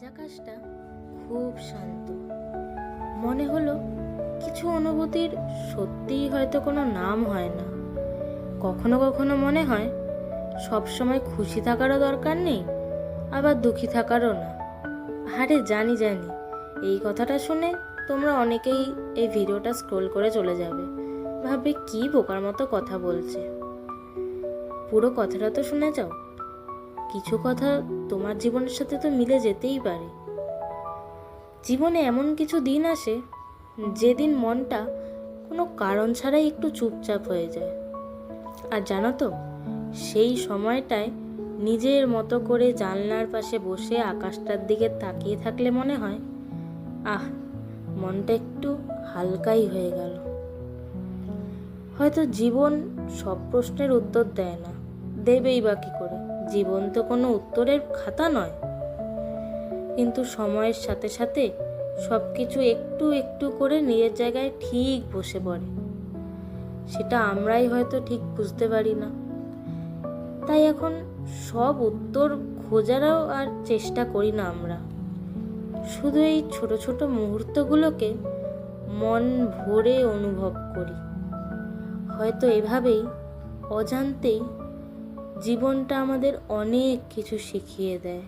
আজ আকাশটা খুব শান্ত। মনে হলো কিছু অনুভূতির সত্যিই হয়তো কোনো নাম হয় না। কখনো কখনো মনে হয় সবসময় খুশি থাকারও দরকার নেই, আবার দুঃখী থাকারও না। আরে জানি জানি, এই কথাটা শুনে তোমরা অনেকেই এই ভিডিওটা স্ক্রোল করে চলে যাবে, ভাববে কি বোকার মতো কথা বলছে। পুরো কথাটা তো শুনে যাও। কিছু কথা তোমার জীবনের সাথে তো মিলে যেতেই পারে। জীবনে এমন কিছু দিন আসে যেদিন মনটা কোনো কারণ ছাড়াই একটু চুপচাপ হয়ে যায়। আর জানো তো, সেই সময়টায় নিজের মতো করে জানলার পাশে বসে আকাশটার দিকে তাকিয়ে থাকলে মনে হয়, আহ, মনটা একটু হালকাই হয়ে গেল। হয়তো জীবন সব প্রশ্নের উত্তর দেয় না, দেবেই বা কী করে? জীবন তো কোনো উত্তরের খাতা নয়। কিন্তু সময়ের সাথে সাথে সব কিছু একটু একটু করে নিজের জায়গায় ঠিক বসে পড়ে। সেটা আমরাই হয়তো ঠিক বুঝতে পারি না। তাই এখন সব উত্তর খোঁজারও আর চেষ্টা করি না আমরা। শুধু এই ছোট ছোট মুহূর্তগুলোকে মন ভরে অনুভব করি। হয়তো এভাবেই অজান্তেই জীবনটা আমাদের অনেক কিছু শিখিয়ে দেয়।